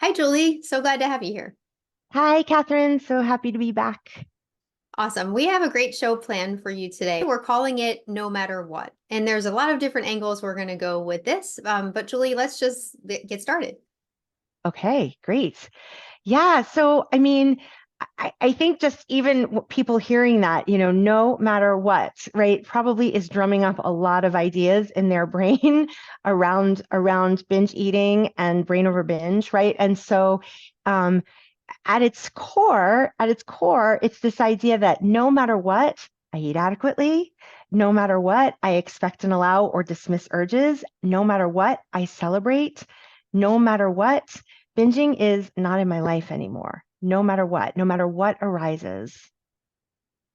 Hi, Julie. So glad to have you here. Hi, Kathryn. So happy to be back. Awesome. We have a great show planned for you today. We're calling it No Matter What. And there's a lot of different angles we're going to go with this. But Julie, let's just get started. Okay, great. Yeah. I think just even people hearing that, no matter what, right, probably is drumming up a lot of ideas in their brain around binge eating and brain over binge, right? And so, um, at its core, it's this idea that no matter what, I eat adequately. No matter what, I expect and allow or dismiss urges. No matter what, I celebrate. No matter what, binging is not in my life anymore. No matter what arises.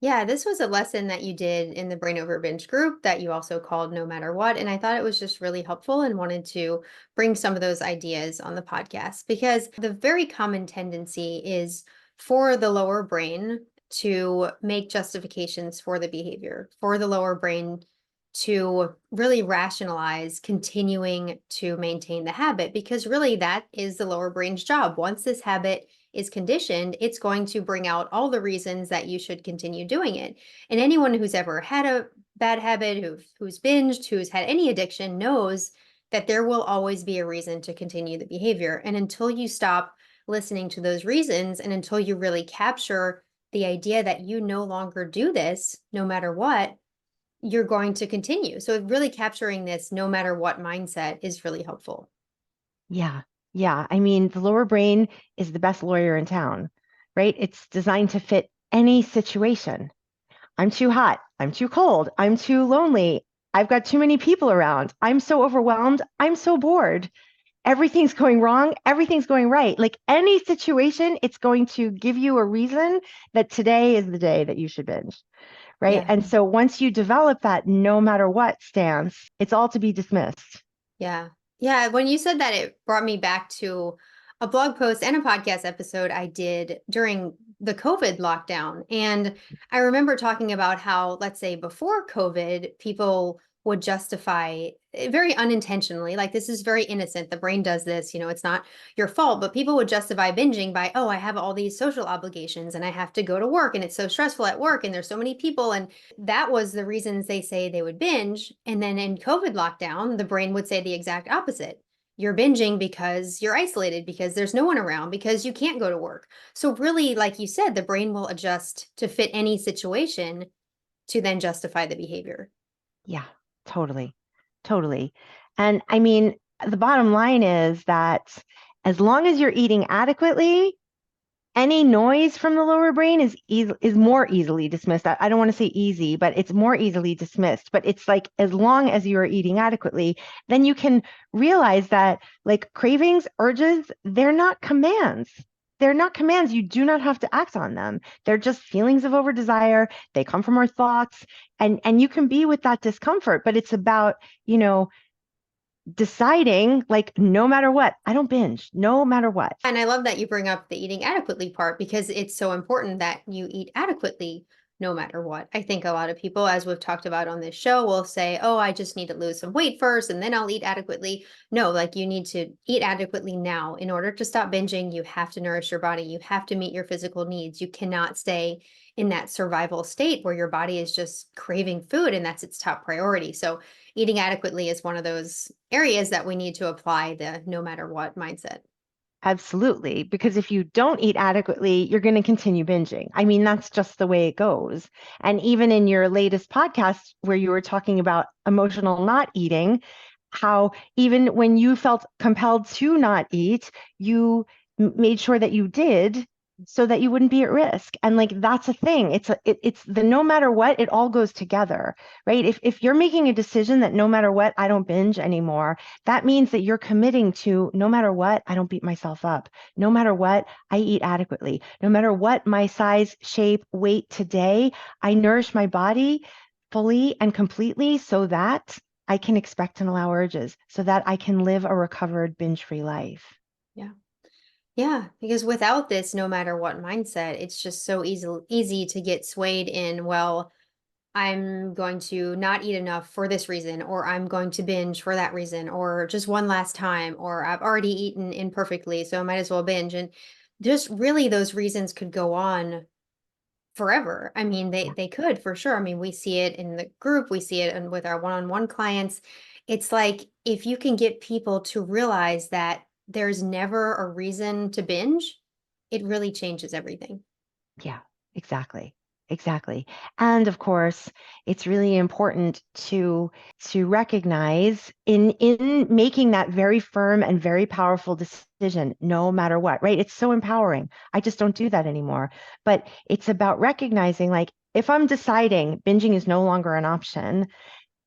Yeah, this was a lesson that you did in the Brain Over Binge group that you also called No Matter What. And I thought it was just really helpful and wanted to bring some of those ideas on the podcast because the very common tendency is for the lower brain to make justifications for the behavior, for the lower brain to really rationalize continuing to maintain the habit, because really that is the lower brain's job. Once this habit is conditioned, it's going to bring out all the reasons that you should continue doing it. And anyone who's ever had a bad habit, who's binged, who's had any addiction knows that there will always be a reason to continue the behavior. And until you stop listening to those reasons and until you really capture the idea that you no longer do this, no matter what, you're going to continue. So really capturing this no matter what mindset is really helpful. Yeah. Yeah. I mean, the lower brain is the best lawyer in town, right? It's designed to fit any situation. I'm too hot. I'm too cold. I'm too lonely. I've got too many people around. I'm so overwhelmed. I'm so bored. Everything's going wrong. Everything's going right. Like any situation, it's going to give you a reason that today is the day that you should binge. Right. Yeah. And so once you develop that no matter what stance, it's all to be dismissed. Yeah. Yeah. When you said that, it brought me back to a blog post and a podcast episode I did during the COVID lockdown. And I remember talking about how, let's say before COVID, people would justify very unintentionally, like this is very innocent. The brain does this, it's not your fault, but people would justify binging by, oh, I have all these social obligations and I have to go to work and it's so stressful at work and there's so many people. And that was the reasons they say they would binge. And then in COVID lockdown, the brain would say the exact opposite. You're binging because you're isolated, because there's no one around, because you can't go to work. So, really, like you said, the brain will adjust to fit any situation to then justify the behavior. Yeah, totally. Totally. And I mean, the bottom line is that as long as you're eating adequately, any noise from the lower brain is more easily dismissed. I don't want to say easy, but it's more easily dismissed. But it's like as long as you are eating adequately, then you can realize that like cravings, urges, they're not commands. They're not commands. You do not have to act on them. They're just feelings of over desire. They come from our thoughts, and you can be with that discomfort. But it's about, you know, deciding like no matter what, I don't binge, no matter what. And I love that you bring up the eating adequately part because it's so important that you eat adequately no matter what. I think a lot of people, as we've talked about on this show, will say, oh, I just need to lose some weight first and then I'll eat adequately. No, like you need to eat adequately now. In order to stop binging, you have to nourish your body. You have to meet your physical needs. You cannot stay in that survival state where your body is just craving food and that's its top priority. So eating adequately is one of those areas that we need to apply the no matter what mindset. Absolutely. Because if you don't eat adequately, you're going to continue binging. I mean, that's just the way it goes. And even in your latest podcast, where you were talking about emotional not eating, how even when you felt compelled to not eat, you made sure that you did so that you wouldn't be at risk. And like that's a thing. It's the no matter what, it all goes together, right? If you're making a decision that no matter what, I don't binge anymore, that means that you're committing to no matter what, I don't beat myself up. No matter what, I eat adequately. No matter what my size, shape, weight today, I nourish my body fully and completely so that I can expect and allow urges, so that I can live a recovered binge-free life. Yeah. Yeah, because without this, no matter what mindset, it's just so easy to get swayed in, well, I'm going to not eat enough for this reason, or I'm going to binge for that reason, or just one last time, or I've already eaten imperfectly, so I might as well binge. And just really those reasons could go on forever. I mean, Yeah. they could for sure. I mean, we see it in the group, we see it with our one-on-one clients. It's like if you can get people to realize that there's never a reason to binge, it really changes everything. Yeah, exactly. Exactly. And of course, it's really important to recognize in making that very firm and very powerful decision, no matter what, right? It's so empowering. I just don't do that anymore. But it's about recognizing like if I'm deciding binging is no longer an option,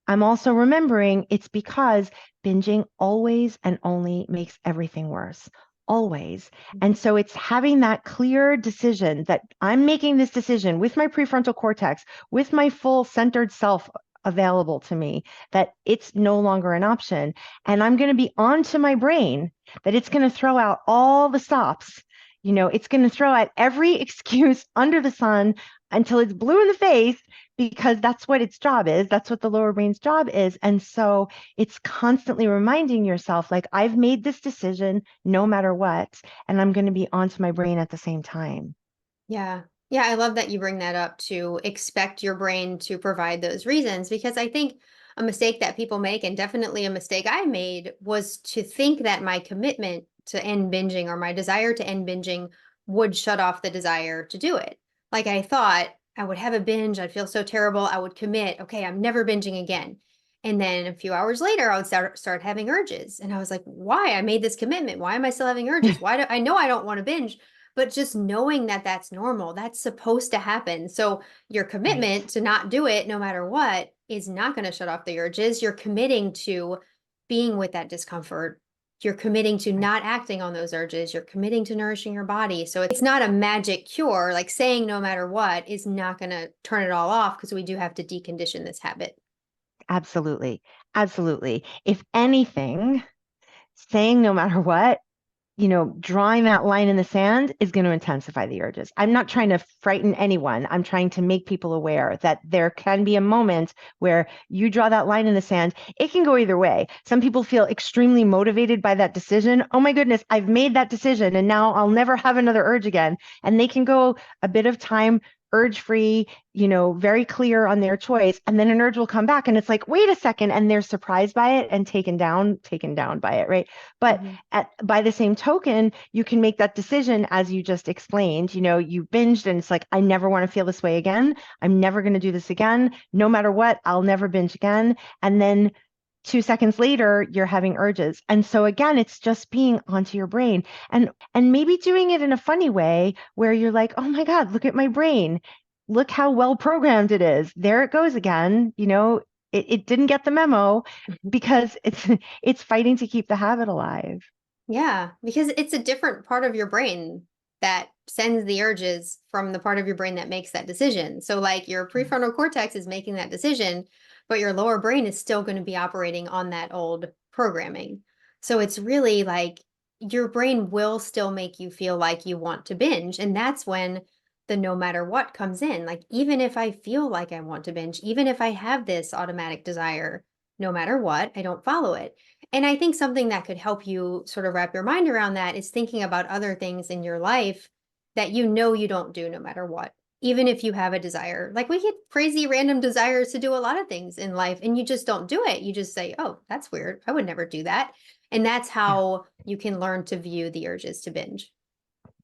I'm also remembering it's because binging always and only makes everything worse. Always. And so it's having that clear decision that I'm making this decision with my prefrontal cortex, with my full centered self available to me, that it's no longer an option. And I'm going to be onto my brain that it's going to throw out all the stops. It's going to throw out every excuse under the sun until it's blue in the face because that's what its job is. That's what the lower brain's job is. And so it's constantly reminding yourself, like, I've made this decision no matter what, and I'm going to be onto my brain at the same time. Yeah. Yeah, I love that you bring that up to expect your brain to provide those reasons because I think a mistake that people make, and definitely a mistake I made, was to think that my commitment to end binging or my desire to end binging would shut off the desire to do it. Like I thought I would have a binge, I'd feel so terrible, I would commit, okay, I'm never binging again. And then a few hours later, I would start having urges. And I was like, why? I made this commitment. Why am I still having urges? Why do I know I don't want to binge? But just knowing that that's normal, that's supposed to happen. So your Right. commitment to not do it no matter what is not going to shut off the urges. You're committing to being with that discomfort. You're committing to Right. not acting on those urges. You're committing to nourishing your body. So it's not a magic cure. Like saying no matter what is not going to turn it all off because we do have to decondition this habit. Absolutely. Absolutely. If anything, saying no matter what, drawing that line in the sand is going to intensify the urges. I'm not trying to frighten anyone. I'm trying to make people aware that there can be a moment where you draw that line in the sand. It can go either way. Some people feel extremely motivated by that decision. Oh my goodness, I've made that decision and now I'll never have another urge again. And they can go a bit of time urge free, very clear on their choice. And then an urge will come back and it's like, wait a second. And they're surprised by it and taken down by it. Right. But Mhm. by the same token, you can make that decision as you just explained. You binged and it's like, I never want to feel this way again. I'm never going to do this again. No matter what, I'll never binge again. And then 2 seconds later, you're having urges. And so again, it's just being onto your brain and maybe doing it in a funny way where you're like, oh my God, look at my brain. Look how well programmed it is. There it goes again. It didn't get the memo because it's fighting to keep the habit alive. Yeah, because it's a different part of your brain that sends the urges from the part of your brain that makes that decision. So, like your Yeah. prefrontal cortex is making that decision, but your lower brain is still going to be operating on that old programming. So, it's really like your brain will still make you feel like you want to binge. And that's when the no matter what comes in. Like, even if I feel like I want to binge, even if I have this automatic desire, no matter what, I don't follow it. And I think something that could help you sort of wrap your mind around that is thinking about other things in your life that you know you don't do no matter what. Even if you have a desire, like we get crazy random desires to do a lot of things in life and you just don't do it. You just say, oh, that's weird. I would never do that. And that's Yeah. how you can learn to view the urges to binge.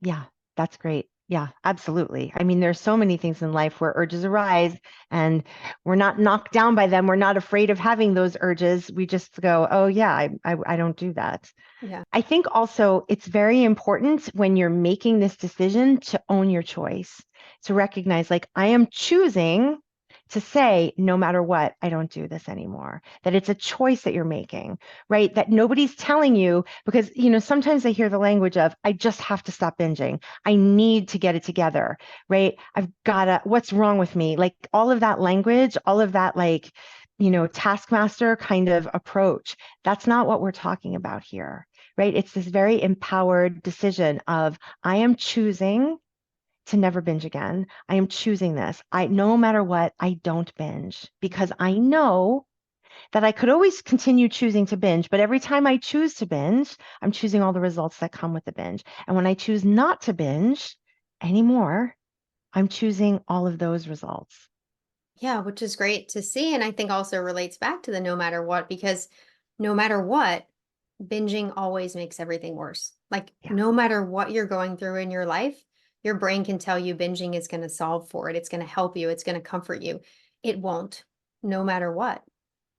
Yeah, that's great. Yeah, absolutely. I mean, there's so many things in life where urges arise and we're not knocked down by them. We're not afraid of having those urges. We just go, oh, yeah, I don't do that. Yeah. I think also it's very important when you're making this decision to own your choice, to recognize, like, I am choosing to say, no matter what, I don't do this anymore. That it's a choice that you're making, right? That nobody's telling you because, sometimes I hear the language of, I just have to stop binging. I need to get it together, right? I've gotta, what's wrong with me? Like all of that language, all of that, like, taskmaster kind of approach. That's not what we're talking about here, right? It's this very empowered decision of, I am choosing to never binge again. I am choosing this. No matter what, I don't binge because I know that I could always continue choosing to binge, but every time I choose to binge, I'm choosing all the results that come with the binge. And when I choose not to binge anymore, I'm choosing all of those results. Yeah, which is great to see. And I think also relates back to the no matter what, because no matter what, binging always makes everything worse. Like, Yeah. no matter what you're going through in your life, your brain can tell you binging is going to solve for it. It's going to help you. It's going to comfort you. It won't, no matter what.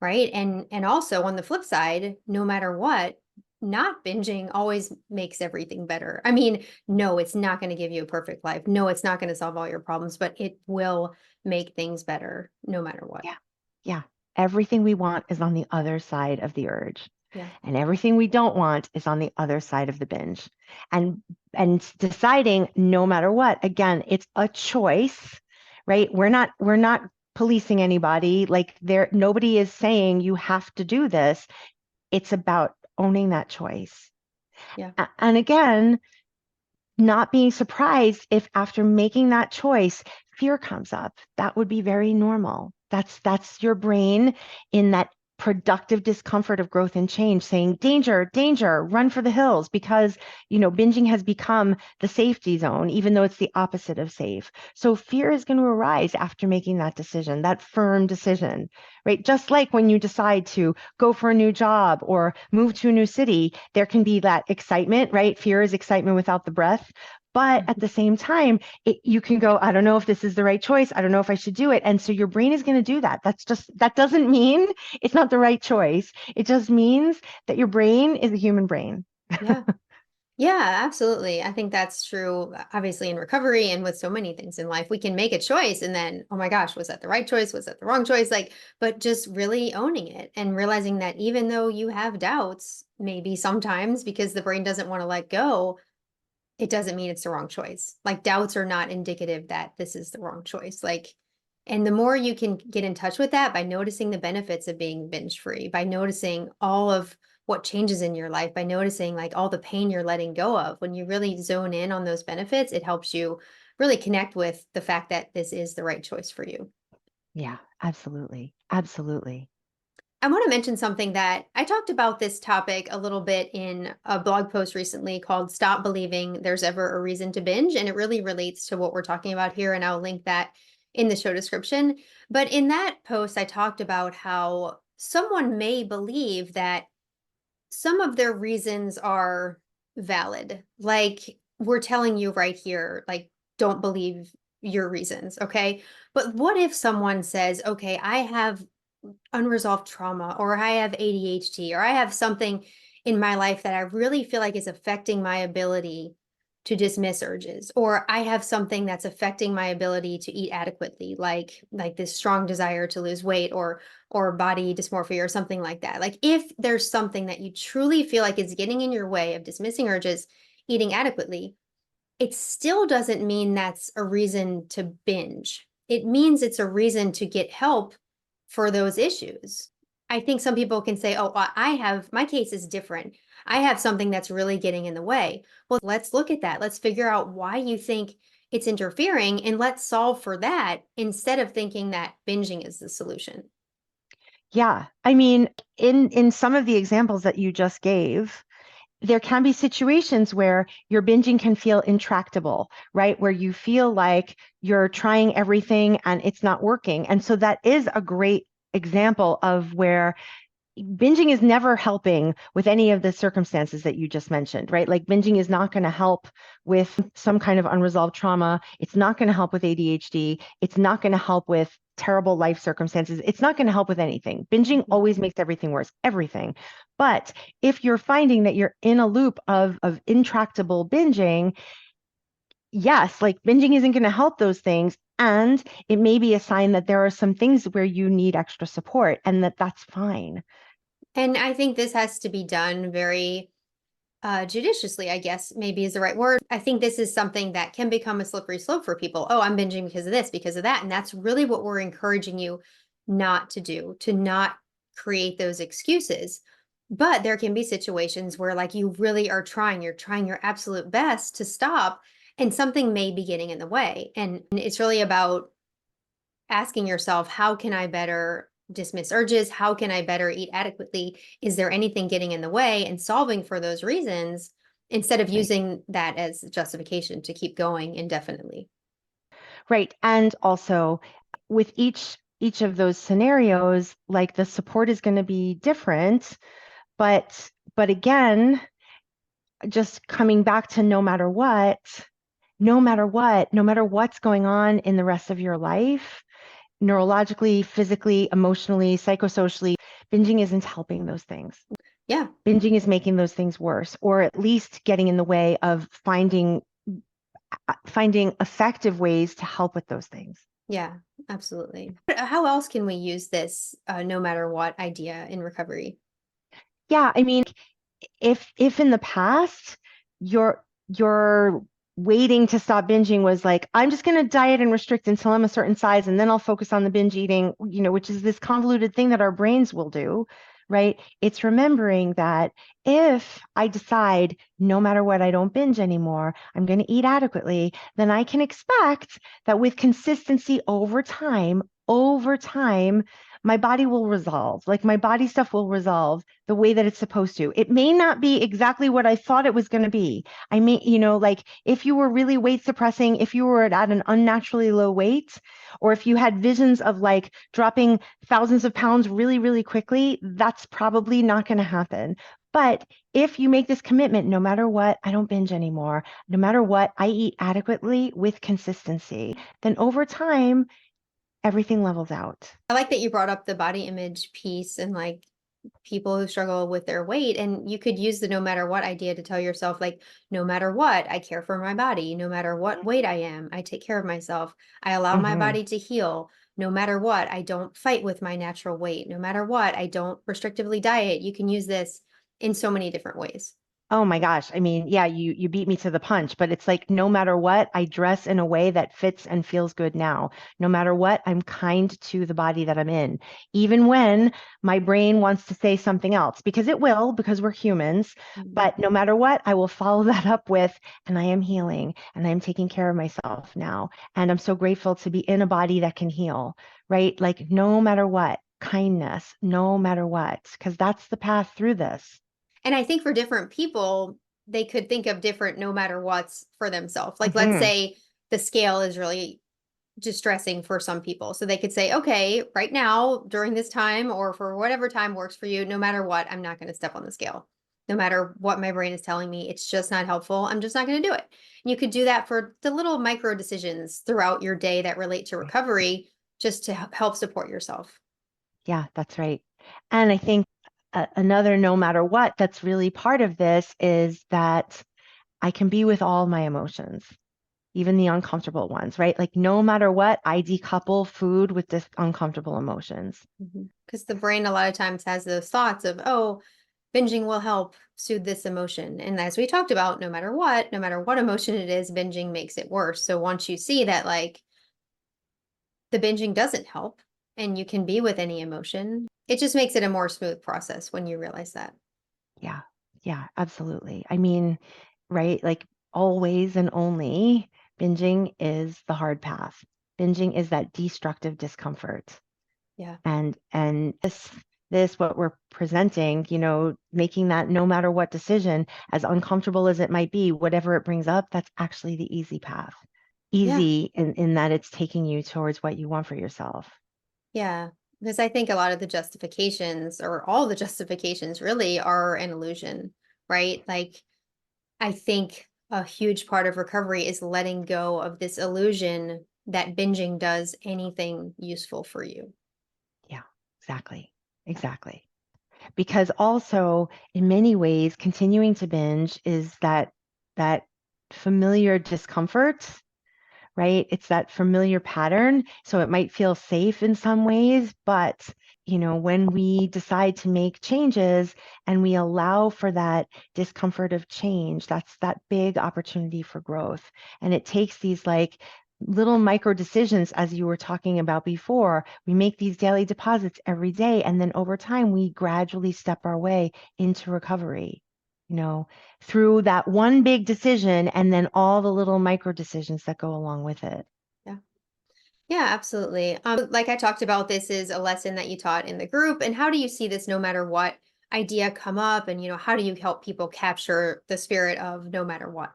Right. And also on the flip side, no matter what, not binging always makes everything better. I mean, no, it's not going to give you a perfect life. No, it's not going to solve all your problems, but it will make things better no matter what. Yeah. Yeah. Everything we want is on the other side of the urge. Yeah. And everything we don't want is on the other side of the binge. And deciding no matter what, again, it's a choice, right? We're not policing anybody. Like nobody is saying you have to do this. It's about owning that choice. Yeah. And again, not being surprised if after making that choice, fear comes up. That would be very normal. That's your brain in that productive discomfort of growth and change saying danger, danger, run for the hills because, binging has become the safety zone even though it's the opposite of safe. So fear is going to arise after making that decision, that firm decision, right? Just like when you decide to go for a new job or move to a new city, there can be that excitement, right? Fear is excitement without the breath. But at the same time, you can go, I don't know if this is the right choice. I don't know if I should do it. And so your brain is going to do that. That doesn't mean it's not the right choice. It just means that your brain is a human brain. Yeah. Yeah, absolutely. I think that's true, obviously, in recovery and with so many things in life. We can make a choice and then, oh my gosh, was that the right choice? Was that the wrong choice? Like, but just really owning it and realizing that even though you have doubts, maybe sometimes because the brain doesn't want to let go, it doesn't mean it's the wrong choice. Like, doubts are not indicative that this is the wrong choice. Like, and the more you can get in touch with that by noticing the benefits of being binge free, by noticing all of what changes in your life, by noticing like all the pain you're letting go of, when you really zone in on those benefits, it helps you really connect with the fact that this is the right choice for you. Yeah, absolutely. Absolutely. I want to mention something that I talked about this topic a little bit in a blog post recently called Stop Believing There's Ever a Reason to Binge. And it really relates to what we're talking about here. And I'll link that in the show description. But in that post, I talked about how someone may believe that some of their reasons are valid. Like, we're telling you right here, like, don't believe your reasons. Okay. But what if someone says, okay, I have unresolved trauma, or I have ADHD, or I have something in my life that I really feel like is affecting my ability to dismiss urges, or I have something that's affecting my ability to eat adequately, like this strong desire to lose weight, or body dysmorphia or something like that. Like, if there's something that you truly feel like is getting in your way of dismissing urges, eating adequately, it still doesn't mean that's a reason to binge. It means it's a reason to get help for those issues. I think some people can say, oh, I have, my case is different. I have something that's really getting in the way. Well, let's look at that. Let's figure out why you think it's interfering and let's solve for that instead of thinking that binging is the solution. Yeah. I mean, in some of the examples that you just gave, there can be situations where your binging can feel intractable, right? Where you feel like you're trying everything and it's not working. And so that is a great example of where binging is never helping with any of the circumstances that you just mentioned, right? Like binging is not going to help with some kind of unresolved trauma. It's not going to help with ADHD. It's not going to help with terrible life circumstances. It's not going to help with anything. Binging Mhm. always makes everything worse, everything. But if you're finding that you're in a loop of intractable binging, yes, like binging isn't going to help those things. And it may be a sign that there are some things where you need extra support and that's fine. And I think this has to be done very judiciously, I guess maybe is the right word. I think this is something that can become a slippery slope for people. Oh, I'm binging because of this, because of that. And that's really what we're encouraging you not to do, to not create those excuses. But there can be situations where, like, you really are trying, you're trying your absolute best to stop. and something may be getting in the way. And it's really about asking yourself, how can I better dismiss urges? How can I better eat adequately? Is there anything getting in the way? And solving for those reasons instead of Right. using that as justification to keep going indefinitely. Right. And also with each of those scenarios, like the support is going to be different, but again, just coming back to no matter what's going on in the rest of your life, neurologically, physically, emotionally, psychosocially, binging isn't helping those things. Yeah. Binging is making those things worse, or at least getting in the way of finding effective ways to help with those things. Yeah, absolutely. How else can we use this no matter what idea in recovery? Yeah, I mean, if in the past your waiting to stop binging was like, I'm just going to diet and restrict until I'm a certain size and then I'll focus on the binge eating, which is this convoluted thing that our brains will do, right? It's remembering that if I decide no matter what, I don't binge anymore, I'm going to eat adequately, then I can expect that with consistency over time, my body will resolve. Like my body stuff will resolve the way that it's supposed to. It may not be exactly what I thought it was going to be. I mean, like if you were really weight suppressing, if you were at an unnaturally low weight, or if you had visions of like dropping thousands of pounds really, really quickly, that's probably not going to happen. But if you make this commitment, no matter what, I don't binge anymore, no matter what, I eat adequately with consistency, then over time, everything levels out. I like that you brought up the body image piece and like people who struggle with their weight. And you could use the no matter what idea to tell yourself, like, no matter what, I care for my body. No matter what weight I am, I take care of myself. I allow my Mm-hmm. body to heal. No matter what, I don't fight with my natural weight. No matter what, I don't restrictively diet. You can use this in so many different ways. Oh my gosh. I mean, yeah, you beat me to the punch, but it's like no matter what, I dress in a way that fits and feels good now. No matter what, I'm kind to the body that I'm in, even when my brain wants to say something else, because it will, because we're humans. Mhm. But no matter what, I will follow that up with, and I am healing and I'm taking care of myself now. And I'm so grateful to be in a body that can heal, right? Like no matter what, kindness, no matter what, because that's the path through this. And I think for different people, they could think of different no matter what's for themselves. Like, let's Hmm. say the scale is really distressing for some people. So they could say, okay, right now during this time or for whatever time works for you, no matter what, I'm not going to step on the scale. No matter what my brain is telling me, it's just not helpful. I'm just not going to do it. And you could do that for the little micro decisions throughout your day that relate to recovery just to help support yourself. Yeah, that's right. And I think another no matter what that's really part of this is that I can be with all my emotions, even the uncomfortable ones, right? Like no matter what, I decouple food with this uncomfortable emotions. Because the brain a lot of times has those thoughts of, oh, binging will help soothe this emotion. And as we talked about, no matter what emotion it is, binging makes it worse. So once you see that, like, the binging doesn't help and you can be with any emotion, it just makes it a more smooth process when you realize that. Yeah, yeah, absolutely. I mean, right? Like always and only binging is the hard path. Binging is that destructive discomfort. Yeah. And this what we're presenting, making that no matter what decision, as uncomfortable as it might be, whatever it brings up, that's actually the easy path. Yeah. Easy in that it's taking you towards what you want for yourself. Yeah. Because I think a lot of the justifications or all the justifications really are an illusion, right? Like, I think a huge part of recovery is letting go of this illusion that binging does anything useful for you. Yeah, exactly. Exactly. Because also in many ways continuing to binge is that familiar discomfort, right? It's that familiar pattern. So it might feel safe in some ways, but when we decide to make changes and we allow for that discomfort of change, that's that big opportunity for growth. And it takes these like little micro decisions, as you were talking about before. We make these daily deposits every day, and then over time, we gradually step our way into recovery. through that one big decision and then all the little micro decisions that go along with it. Yeah. Yeah, absolutely. Like I talked about, this is a lesson that you taught in the group. And how do you see this no matter what idea come up? And, how do you help people capture the spirit of no matter what?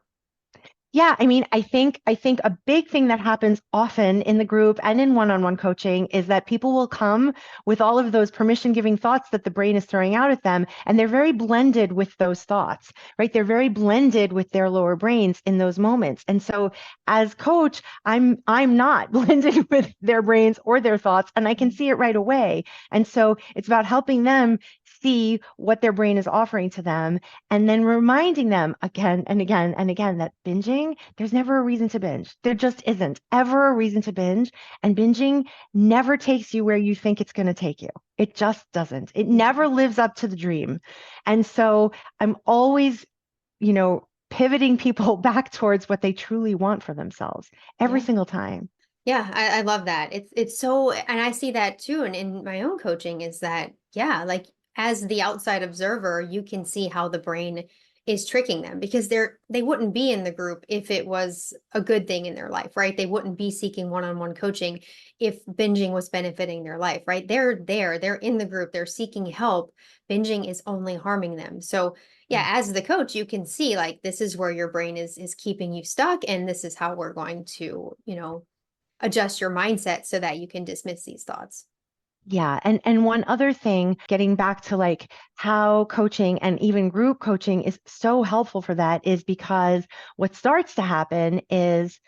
Yeah, I mean, I think a big thing that happens often in the group and in one-on-one coaching is that people will come with all of those permission-giving thoughts that the brain is throwing out at them, and they're very blended with those thoughts, right? They're very blended with their lower brains in those moments. And so as coach, I'm not blended with their brains or their thoughts, and I can see it right away. And so it's about helping them see what their brain is offering to them and then reminding them again and again and again that binging, there's never a reason to binge. There just isn't ever a reason to binge. And binging never takes you where you think it's going to take you. It just doesn't. It never lives up to the dream. And so I'm always, pivoting people back towards what they truly want for themselves every Yeah. single time. Yeah, I love that. It's so, and I see that too. And in my own coaching is that, yeah, like as the outside observer, you can see how the brain is tricking them because they wouldn't be in the group if it was a good thing in their life, right? They wouldn't be seeking one-on-one coaching if binging was benefiting their life, right? They're in the group, they're seeking help. Binging is only harming them. So yeah, as the coach, you can see like this is where your brain is keeping you stuck, and this is how we're going to, adjust your mindset so that you can dismiss these thoughts. Yeah, and one other thing, getting back to like how coaching and even group coaching is so helpful for that is because what starts to happen is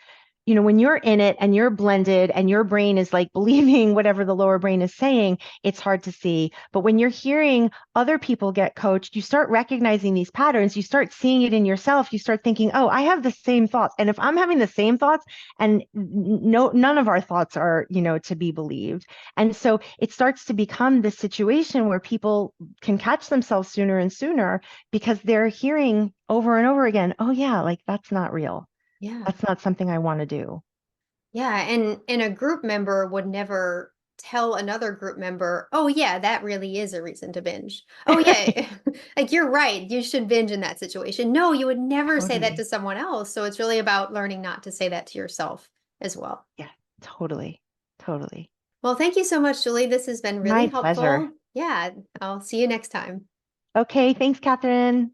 when you're in it and you're blended and your brain is like believing whatever the lower brain is saying, it's hard to see. But when you're hearing other people get coached, you start recognizing these patterns. You start seeing it in yourself. You start thinking, oh, I have the same thoughts. And if I'm having the same thoughts and none of our thoughts are, to be believed. And so it starts to become this situation where people can catch themselves sooner and sooner because they're hearing over and over again, oh yeah, like that's not real. Yeah. That's not something I want to do. Yeah. And a group member would never tell another group member, oh yeah, that really is a reason to binge. Oh yeah, like you're right, you should binge in that situation. No, you would never say that to Totally. someone else. So it's really about learning not to say that to yourself as well. Yeah, totally. Totally. Well, thank you so much, Julie. This has been really My pleasure. helpful. Yeah, I'll see you next time. Okay, thanks, Kathryn.